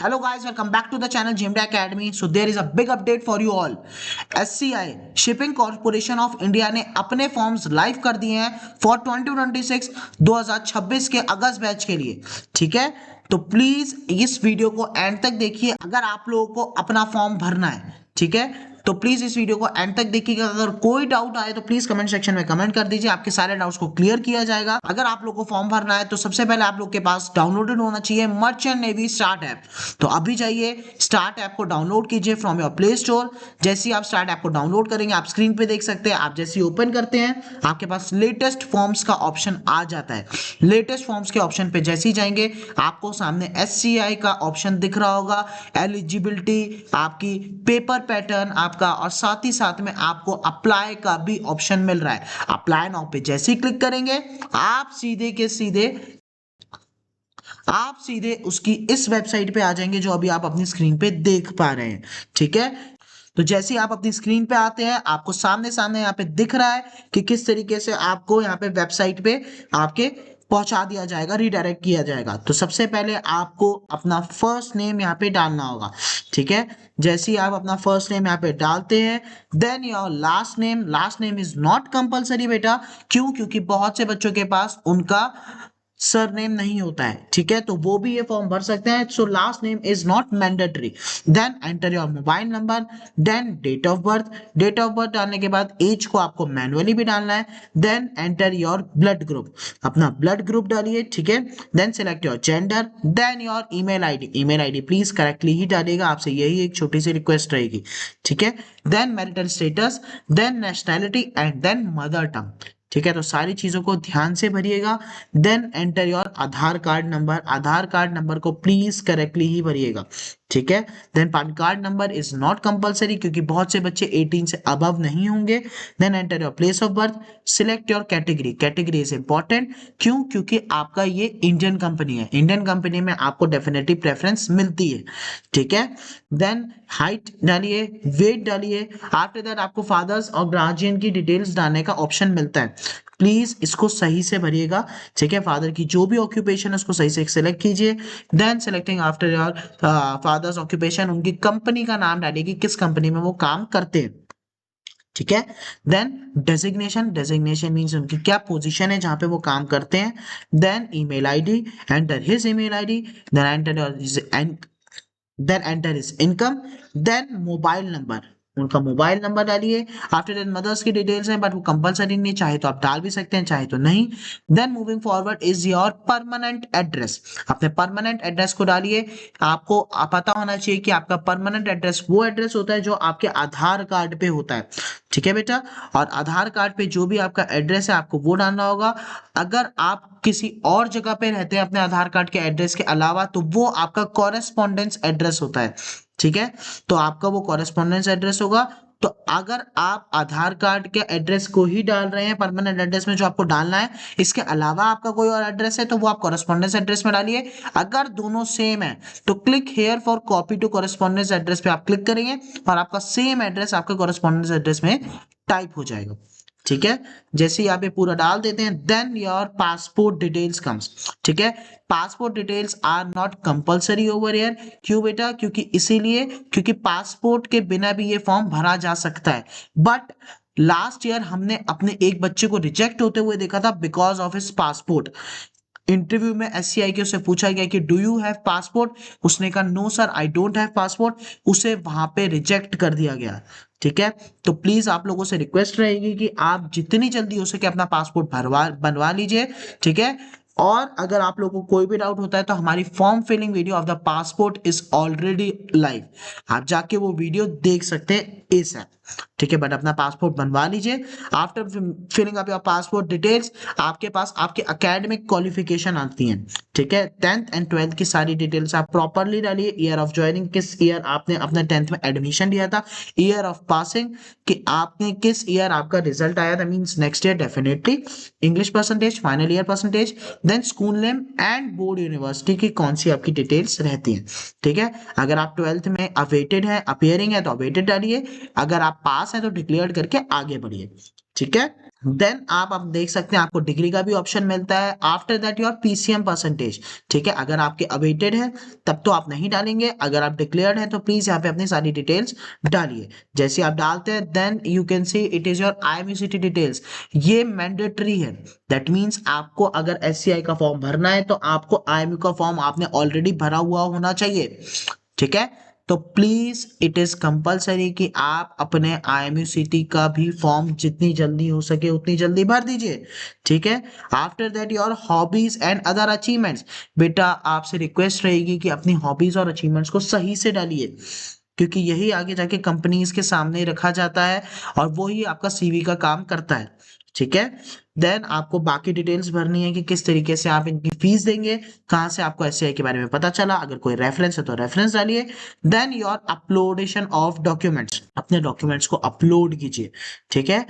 Hello guys, welcome back to the channel GMD Academy. So there is a big update for you all. SCI shipping corporation of India ने अपने forms live कर दिए हैं for 2026 2026 के अगस्त batch के लिए। ठीक है, तो प्लीज इस वीडियो को एंड तक देखिए अगर आप लोगों को अपना फॉर्म भरना है। ठीक है, तो प्लीज इस वीडियो को एंड तक देखिएगा। अगर कोई डाउट आए तो प्लीज कमेंट सेक्शन में कमेंट कर दीजिए, आपके सारे डाउट्स को क्लियर किया जाएगा। अगर आप लोग को फॉर्म भरना है तो सबसे पहले आप लोग के पास डाउनलोडेड होना चाहिए मर्चेंट नेवी स्टार्ट ऐप। तो अभी जाइए स्टार्ट ऐप को डाउनलोड कीजिए फ्रॉम योर प्ले स्टोर। जैसे ही आप स्टार्ट ऐप को डाउनलोड करेंगे आप स्क्रीन पे देख सकते हैं, आप जैसे ही ओपन करते हैं आपके पास लेटेस्ट फॉर्म्स का ऑप्शन आ जाता है। लेटेस्ट फॉर्म्स के ऑप्शन पे जैसे ही जाएंगे आपको सामने SCI का ऑप्शन दिख रहा होगा, एलिजिबिलिटी, आपकी पेपर पैटर्न आपका, और साथ ही साथ में आपको अप्लाई का भी ऑप्शन मिल रहा है। अप्लाई नाउ पे जैसे ही क्लिक करेंगे आप सीधे उसकी इस वेबसाइट पे आ जाएंगे जो अभी आप अपनी स्क्रीन पे देख पा रहे हैं। ठीक है, तो जैसे ही आप अपनी स्क्रीन पे आते हैं आपको सामने सामने यहाँ पे दिख रहा है कि किस तरीके से आपको यहाँ पे वेबसाइट पे आपके पहुंचा दिया जाएगा, रिडायरेक्ट किया जाएगा। तो सबसे पहले आपको अपना फर्स्ट नेम यहाँ पे डालना होगा। ठीक है, जैसे ही आप अपना फर्स्ट नेम यहाँ पे डालते हैं then your last name is not compulsory बेटा। क्यों? क्योंकि बहुत से बच्चों के पास उनका सरनेम नहीं होता है। ठीक है, तो वो भी ये फॉर्म भर सकते हैं। So last name is not mandatory. Then enter your mobile number, then date of birth डालने के बाद एज को आपको मैनुअली भी डालना है। Then enter your blood group, अपना ब्लड ग्रुप डालिए। ठीक है, then select your gender, then your email ID please correctly ही डालिएगा, आपसे यही एक छोटी सी रिक्वेस्ट रहेगी। ठीक है, then marital status, then nationality and then mother tongue. ठीक है, तो सारी चीजों को ध्यान से भरिएगा। Then enter your Aadhaar card number को प्लीज करेक्टली ही भरिएगा। ठीक है, then PAN card number is not compulsory क्योंकि बहुत से बच्चे 18 से अबव नहीं होंगे। Then enter your place of birth, select your category is important. क्यों? क्योंकि आपका ये इंडियन कंपनी है, इंडियन कंपनी में आपको डेफिनेटली प्रेफरेंस मिलती है। ठीक है, देन हाइट डालिए, वेट डालिए। आफ्टर दैट आपको फादर्स और गार्जियन की डिटेल्स डालने का ऑप्शन मिलता है, प्लीज इसको सही से भरिएगा। ठीक है, फादर की जो भी ऑक्यूपेशन है उसको सही से सिलेक्ट कीजिए। Then selecting after your father's occupation उनकी कंपनी का नाम डालिए कि किस कंपनी में वो काम करते हैं। ठीक है, देन डेजिग्नेशन मींस उनकी क्या पोजीशन है जहां पे वो काम करते हैं। Then email ID, enter his email ID, then enter his income, then mobile number, उनका मोबाइल नंबर डालिए। आफ्टर दैट मदर्स की डिटेल्स हैं बट वो कंपलसरी नहीं, चाहे तो आप डाल भी सकते हैं चाहे तो नहीं। Then moving forward is your permanent address, अपने परमानेंट एड्रेस को डालिए। आपको पता होना चाहिए कि आपका परमानेंट एड्रेस वो एड्रेस होता है जो आपके आधार कार्ड पे होता है। ठीक है बेटा, और आधार कार्ड पे जो भी आपका एड्रेस है आपको वो डालना होगा। अगर आप किसी और जगह पे रहते हैं अपने आधार कार्ड के एड्रेस के अलावा तो वो आपका कॉरेस्पॉन्डेंस एड्रेस होता है। ठीक है, तो आपका वो कॉरेस्पॉन्डेंस एड्रेस होगा। तो अगर आप आधार कार्ड के एड्रेस को ही डाल रहे हैं परमानेंट एड्रेस में जो आपको डालना है, इसके अलावा आपका कोई और एड्रेस है तो वो आप कॉरेस्पॉन्डेंस एड्रेस में डालिए। अगर दोनों सेम है तो click here for copy to correspondence address पे आप क्लिक करेंगे और आपका सेम एड्रेस आपके कॉरेस्पॉन्डेंस एड्रेस में टाइप हो जाएगा। ठीक है, जैसे ही आप ये पूरा डाल देते हैं then your passport details comes. ठीक है, passport details are not compulsory over here. क्यों बेटा? क्योंकि इसीलिए क्योंकि पासपोर्ट के बिना भी ये फॉर्म भरा जा सकता है। बट लास्ट ईयर हमने अपने एक बच्चे को रिजेक्ट होते हुए देखा था because of his passport. Interview में SCI के उससे पूछा गया कि डू यू हैव पासपोर्ट, उसने कहा no sir I don't have passport, उसे वहां पे रिजेक्ट कर दिया गया। ठीक है, तो प्लीज आप लोगों से रिक्वेस्ट रहेगी कि आप जितनी जल्दी हो सके अपना पासपोर्ट बनवा लीजिए। ठीक है, और अगर आप लोगों को कोई भी डाउट होता है तो हमारी form filling video of the passport is already live, आप जाके वो वीडियो देख सकते हैं इस ऐप। ठीक है, बट अपना पासपोर्ट बनवा लीजिए। After filling up your passport details आपके पास आपके एकेडमिक क्वालिफिकेशन आती हैं। ठीक है, 10th एंड 12th की सारी डिटेल्स आप प्रॉपरली डालिए। ईयर ऑफ ज्वाइनिंग, किस ईयर आपने अपने 10th में एडमिशन लिया था। ईयर ऑफ पासिंग, कि आपने किस ईयर आपका रिजल्ट आया था, means next year definitely. English percentage, final year percentage, then school name and board university की कौन सी आपकी डिटेल्स रहती हैं। ठीक है, अगर आप 12th में अवेटेड है, अपियरिंग है तो अवेटेड डालिए। अगर आप पास है तो डिक्लेयर्ड करके आगे बढ़िए। ठीक है, देन आप अब देख सकते हैं आपको डिग्री का भी ऑप्शन मिलता है। After that your PCM percentage, ठीक है। अगर आपके अवेटेड है तब तो आप नहीं डालेंगे, अगर आप डिक्लेयर्ड है तो प्लीज यहाँ पे अपनी सारी डिटेल्स डालिए। जैसे आप डालते हैं then you can see it is your IMUCET details. ये मैंडेटरी है, दैट मीन्स आपको अगर एससीआई का फॉर्म भरना है तो आपको आईएमयू का फॉर्म आपने ऑलरेडी भरा हुआ होना चाहिए, ठीक है। तो प्लीज इट इज कंपलसरी कि आप अपने आईएमयूसीटी का भी फॉर्म जितनी जल्दी हो सके उतनी जल्दी भर दीजिए, ठीक है। After that your hobbies and other achievements, बेटा आपसे रिक्वेस्ट रहेगी कि अपनी हॉबीज और अचीवमेंट्स को सही से डालिए, क्योंकि यही आगे जाके कंपनीज के सामने रखा जाता है और वो ही आपका सीवी का काम करता है, ठीक है। देन आपको बाकी डिटेल्स भरनी है कि किस तरीके से आप इनकी फीस देंगे, कहाँ से आपको एससीआई के बारे में पता चला, अगर कोई रेफरेंस है तो रेफरेंस डालिए। Then your uploadation of documents, अपने डॉक्यूमेंट्स को अपलोड कीजिए, ठीक है।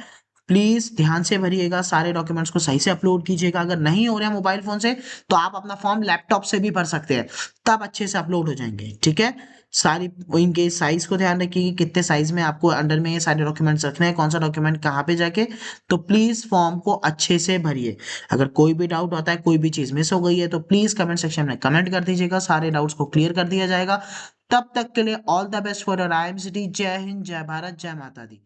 प्लीज ध्यान से भरिएगा, सारे डॉक्यूमेंट्स को सही से अपलोड कीजिएगा। अगर नहीं हो रहा है मोबाइल फोन से तो आप अपना फॉर्म लैपटॉप से भी भर सकते हैं, तब अच्छे से अपलोड हो जाएंगे, ठीक है। सारी इनके साइज को ध्यान रखिए कि कितने साइज में आपको अंडर में ये सारे डॉक्यूमेंट्स रखने हैं, कौन सा डॉक्यूमेंट कहाँ पे जाके। तो प्लीज फॉर्म को अच्छे से भरिए। अगर कोई भी डाउट होता है, कोई भी चीज मिस हो गई है तो प्लीज कमेंट सेक्शन में कमेंट कर दीजिएगा, सारे डाउट्स को क्लियर कर दिया जाएगा। तब तक के लिए all the best for your IMCT. जय हिंद, जय भारत, जय माता दी।